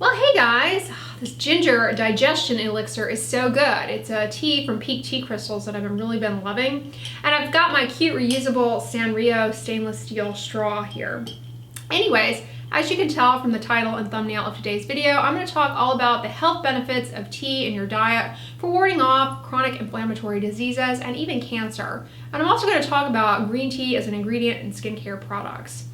Well, hey guys, this ginger digestion elixir is so good. It's a tea from Pique Tea crystals that I've really been loving. And I've got my cute reusable Sanrio stainless steel straw here. Anyways, as you can tell from the title and thumbnail of today's video, I'm going to talk all about the health benefits of tea in your diet for warding off chronic inflammatory diseases and even cancer. And I'm also going to talk about green tea as an ingredient in skincare products.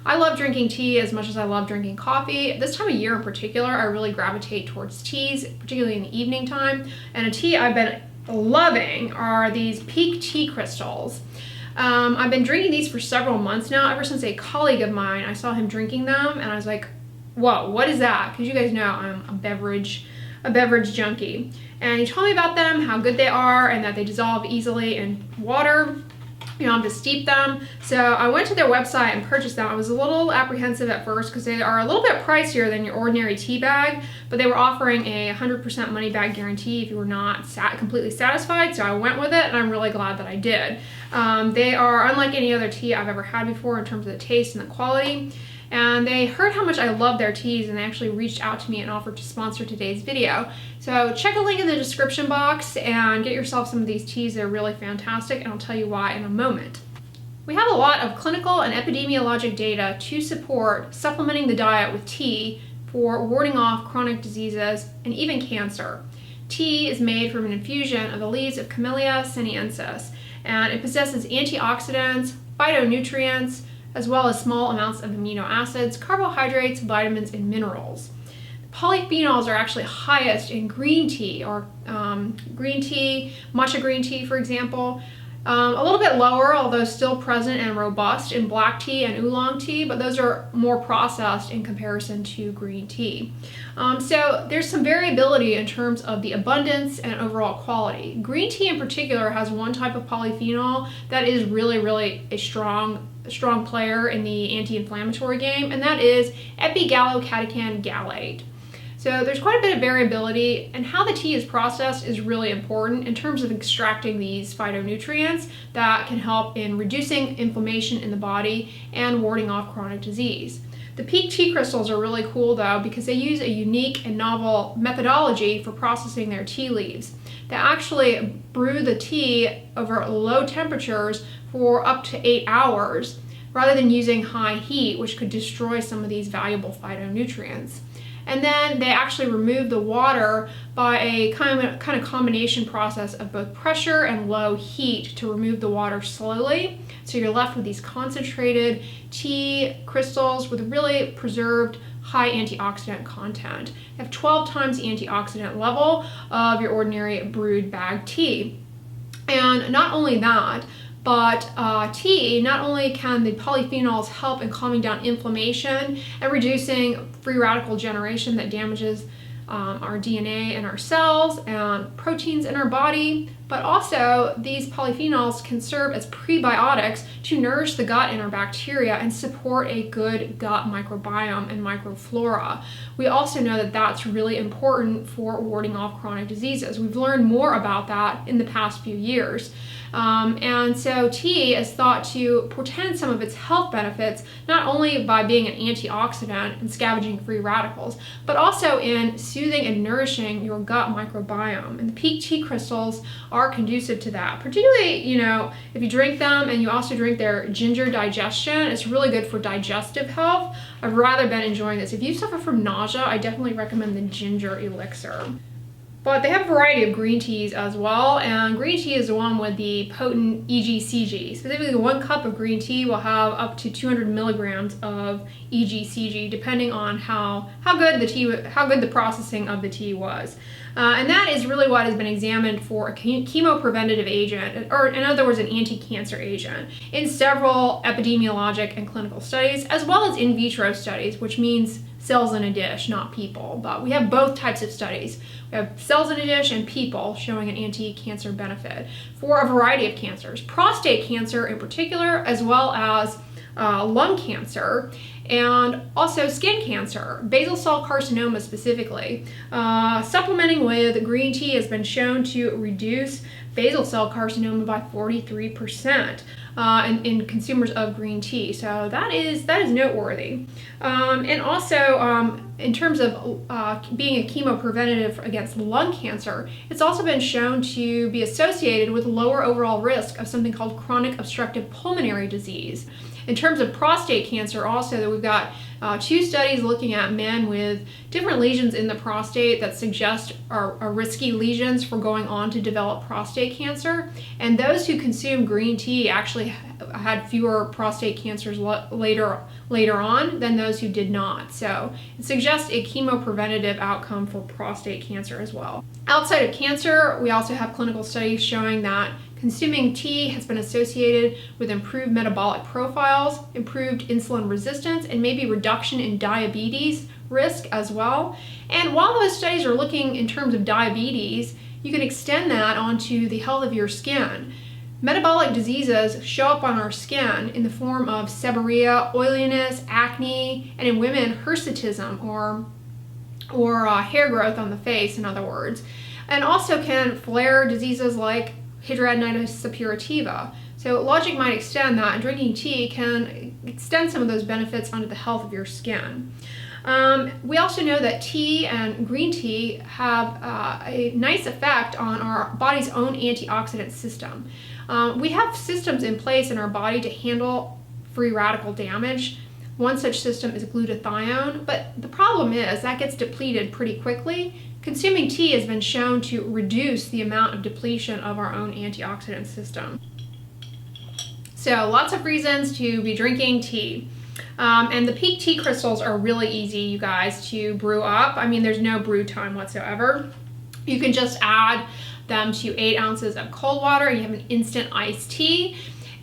I love drinking tea as much as I love drinking coffee. This time of year in particular, I really gravitate towards teas, particularly in the evening time. And a tea I've been loving are these Pique Tea crystals. I've been drinking these for several months now, ever since a colleague of mine, I saw him drinking them and I was like, whoa, what is that? Because you guys know I'm a beverage junkie. And he told me about them, how good they are, and that they dissolve easily in water. You don't have to steep them. So I went to their website and purchased them. I was a little apprehensive at first because they are a little bit pricier than your ordinary tea bag, but they were offering a 100% money back guarantee if you were not completely satisfied. So I went with it and I'm really glad that I did. They are unlike any other tea I've ever had before in terms of the taste and the quality. And they heard how much I love their teas and they actually reached out to me and offered to sponsor today's video. So check a link in the description box and get yourself some of these teas. They're really fantastic and I'll tell you why in a moment. We have a lot of clinical and epidemiologic data to support supplementing the diet with tea for warding off chronic diseases and even cancer. Tea is made from an infusion of the leaves of Camellia sinensis, and it possesses antioxidants, phytonutrients, as well as small amounts of amino acids, carbohydrates, vitamins, and minerals. Polyphenols are actually highest in green tea, or green tea, matcha green tea, for example. A little bit lower, although still present and robust, in black tea and oolong tea, but those are more processed in comparison to green tea. So there's some variability in terms of the abundance and overall quality. Green tea in particular has one type of polyphenol that is really a strong player in the anti-inflammatory game, and that is epigallocatechin gallate. So there's quite a bit of variability, and how the tea is processed is really important in terms of extracting these phytonutrients that can help in reducing inflammation in the body and warding off chronic disease. The Pique tea crystals are really cool though because they use a unique and novel methodology for processing their tea leaves. They actually brew the tea over low temperatures for up to 8 hours rather than using high heat, which could destroy some of these valuable phytonutrients. And then they actually remove the water by a kind of combination process of both pressure and low heat to remove the water slowly. So you're left with these concentrated tea crystals with really preserved high antioxidant content. They have 12 times the antioxidant level of your ordinary brewed bag tea. And not only that, but tea, not only can the polyphenols help in calming down inflammation and reducing free radical generation that damages our DNA and our cells and proteins in our body, but also these polyphenols can serve as prebiotics to nourish the gut and our bacteria and support a good gut microbiome and microflora. We also know that that's really important for warding off chronic diseases. We've learned more about that in the past few years. And so tea is thought to portend some of its health benefits, not only by being an antioxidant and scavenging free radicals, but also in soothing and nourishing your gut microbiome. And the Pique tea crystals are conducive to that. Particularly, if you drink them and you also drink their ginger digestion, it's really good for digestive health. I've rather been enjoying this. If you suffer from nausea, I definitely recommend the ginger elixir. But they have a variety of green teas as well, and green tea is the one with the potent EGCG. Specifically, 1 cup of green tea will have up to 200 milligrams of EGCG, depending on how good the processing of the tea was. And that is really what has been examined for a chemopreventative agent, or in other words, an anti-cancer agent, in several epidemiologic and clinical studies, as well as in vitro studies, which means cells in a dish, not people. But we have both types of studies. We have cells in a dish and people showing an anti-cancer benefit for a variety of cancers, prostate cancer in particular, as well as lung cancer, and also skin cancer, basal cell carcinoma specifically. Supplementing with green tea has been shown to reduce basal cell carcinoma by 43%. in consumers of green tea. So that is noteworthy. And also in terms of being a chemopreventative against lung cancer, it's also been shown to be associated with lower overall risk of something called chronic obstructive pulmonary disease. In terms of prostate cancer, also, we've got 2 studies looking at men with different lesions in the prostate that suggest are risky lesions for going on to develop prostate cancer. And those who consume green tea actually had fewer prostate cancers later on than those who did not. So it suggests a chemopreventative outcome for prostate cancer as well. Outside of cancer, we also have clinical studies showing that consuming tea has been associated with improved metabolic profiles, improved insulin resistance, and maybe reduction in diabetes risk as well. And while those studies are looking in terms of diabetes, you can extend that onto the health of your skin. Metabolic diseases show up on our skin in the form of seborrhea, oiliness, acne, and in women, hirsutism, or hair growth on the face, in other words. And also can flare diseases like hidradenitis suppurativa. So logic might extend that, and drinking tea can extend some of those benefits onto the health of your skin. We also know that tea and green tea have a nice effect on our body's own antioxidant system. We have systems in place in our body to handle free radical damage. One such system is glutathione, but the problem is that gets depleted pretty quickly. Consuming tea has been shown to reduce the amount of depletion of our own antioxidant system. So lots of reasons to be drinking tea. And the Pique tea crystals are really easy, you guys, to brew up. I mean, there's no brew time whatsoever. You can just add them to 8 ounces of cold water and you have an instant iced tea.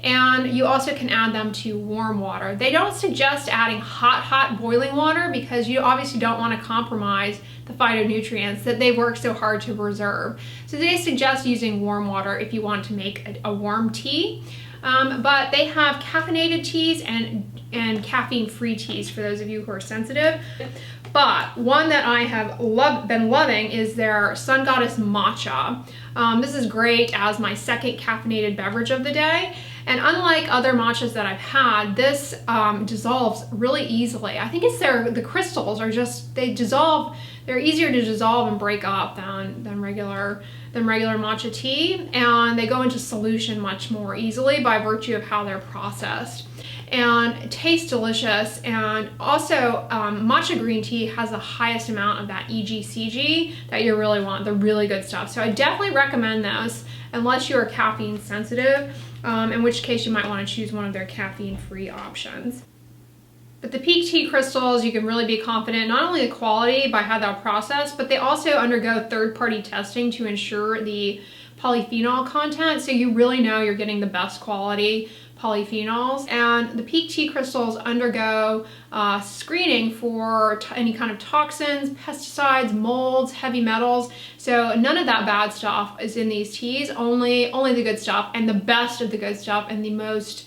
And you also can add them to warm water. They don't suggest adding hot boiling water because you obviously don't want to compromise the phytonutrients that they work so hard to preserve. So they suggest using warm water if you want to make a warm tea. But they have caffeinated teas and caffeine-free teas for those of you who are sensitive. But one that I have been loving is their Sun Goddess Matcha. This is great as my second caffeinated beverage of the day. And unlike other matchas that I've had, this dissolves really easily. I think it's the crystals are just, they dissolve, they're easier to dissolve and break up than regular matcha tea. And they go into solution much more easily by virtue of how they're processed. And it tastes delicious. And also matcha green tea has the highest amount of that EGCG that you really want, the really good stuff. So I definitely recommend this unless you're caffeine sensitive, in which case you might want to choose one of their caffeine-free options. But the Pique tea crystals, you can really be confident not only the quality by how they're processed, but they also undergo third-party testing to ensure the polyphenol content, so you really know you're getting the best quality polyphenols. And the Pique tea crystals undergo screening for any kind of toxins, pesticides, molds, heavy metals. So none of that bad stuff is in these teas, only the good stuff and the best of the good stuff and the most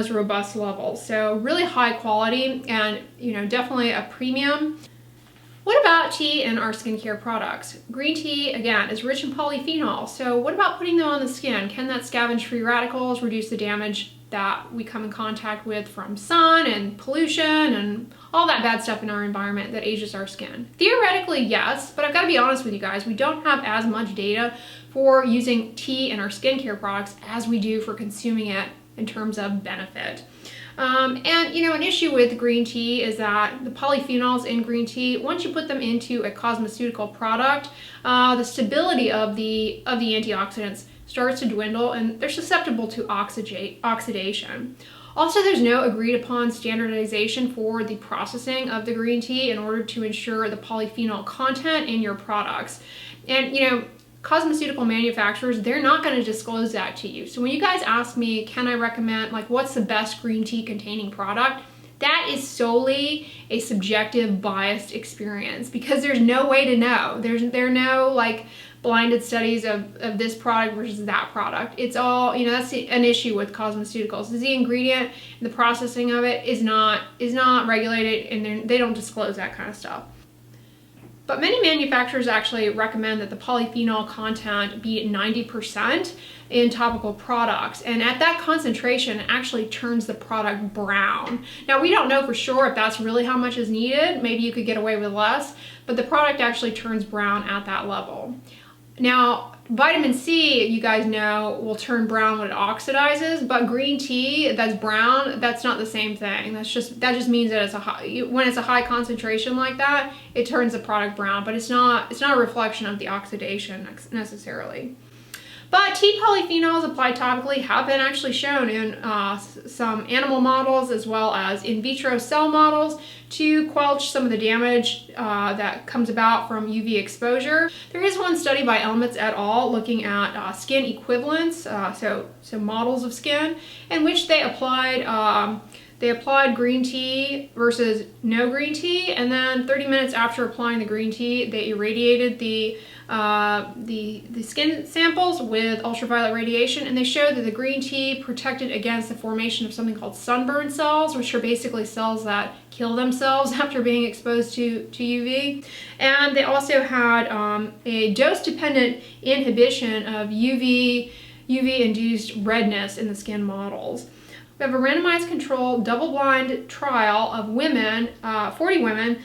robust levels. So really high quality and, you know, definitely a premium. What about tea and our skincare products? Green tea, again, is rich in polyphenols. So what about putting them on the skin? Can that scavenge free radicals, reduce the damage that we come in contact with from sun and pollution and all that bad stuff in our environment that ages our skin? Theoretically, yes, but I've got to be honest with you guys, we don't have as much data for using tea in our skincare products as we do for consuming it in terms of benefit. And you know, an issue with green tea is that the polyphenols in green tea, once you put them into a cosmeceutical product, the stability of the antioxidants starts to dwindle and they're susceptible to oxidation. Also, there's no agreed upon standardization for the processing of the green tea in order to ensure the polyphenol content in your products. And you know, cosmeceutical manufacturers, they're not going to disclose that to you. So when you guys ask me, can I recommend, like, what's the best green tea containing product? That is solely a subjective, biased experience because there's no way to know. There are no like blinded studies of this product versus that product. It's all, you know, that's an issue with cosmeceuticals. The ingredient and the processing of it is not regulated, and they don't disclose that kind of stuff. But many manufacturers actually recommend that the polyphenol content be 90% in topical products. And at that concentration, it actually turns the product brown. Now, we don't know for sure if that's really how much is needed. Maybe you could get away with less, but the product actually turns brown at that level. Now, vitamin C, you guys know, will turn brown when it oxidizes, but green tea that's brown, that's not the same thing. That just means that when it's a high concentration like that, it turns the product brown, but it's not a reflection of the oxidation necessarily. But tea polyphenols applied topically have been actually shown in some animal models as well as in vitro cell models to quell some of the damage that comes about from UV exposure. There is one study by Elmitz et al. Looking at skin equivalents, so models of skin, in which they applied green tea versus no green tea, and then 30 minutes after applying the green tea, they irradiated the skin samples with ultraviolet radiation, and they showed that the green tea protected against the formation of something called sunburn cells, which are basically cells that kill themselves after being exposed to UV. And they also had a dose-dependent inhibition of UV-induced redness in the skin models. We have a randomized controlled double-blind trial of women, 40 women,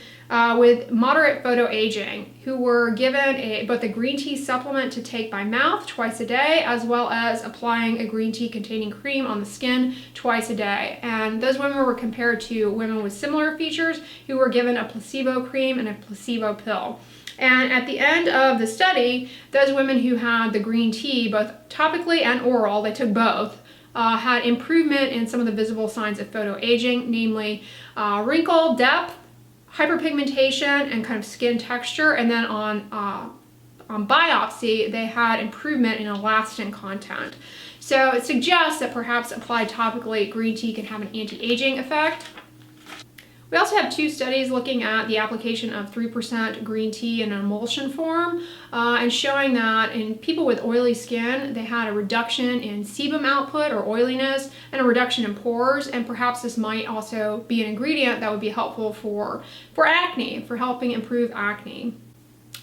with moderate photoaging who were given both a green tea supplement to take by mouth twice a day, as well as applying a green tea containing cream on the skin twice a day. And those women were compared to women with similar features who were given a placebo cream and a placebo pill. And at the end of the study, those women who had the green tea, both topically and oral, they took both, had improvement in some of the visible signs of photoaging, namely wrinkle depth, hyperpigmentation, and kind of skin texture. And then on biopsy, they had improvement in elastin content. So it suggests that perhaps applied topically, green tea can have an anti-aging effect. We also have two studies looking at the application of 3% green tea in an emulsion form and showing that in people with oily skin, they had a reduction in sebum output or oiliness and a reduction in pores, and perhaps this might also be an ingredient that would be helpful for acne, for helping improve acne.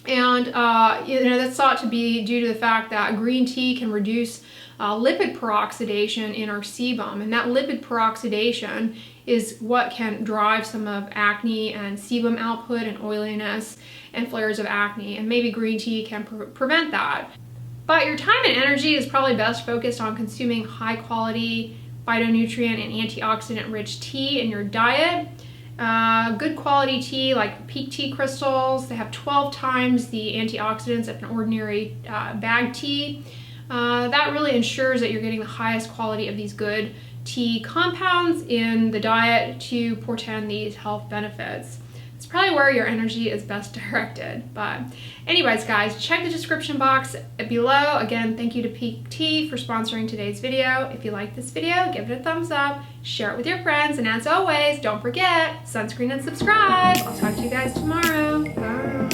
And that's thought to be due to the fact that green tea can reduce lipid peroxidation in our sebum, and that lipid peroxidation is what can drive some of acne and sebum output and oiliness and flares of acne, and maybe green tea can prevent that. But your time and energy is probably best focused on consuming high quality phytonutrient and antioxidant rich tea in your diet. Good quality tea like Pique Tea crystals, they have 12 times the antioxidants of an ordinary bag tea. That really ensures that you're getting the highest quality of these good tea compounds in the diet to portend these health benefits. It's probably where your energy is best directed. But anyways, guys, check the description box below. Again, thank you to Pique Tea for sponsoring today's video. If you like this video, give it a thumbs up, share it with your friends, and as always, don't forget, sunscreen and subscribe. I'll talk to you guys tomorrow. Bye.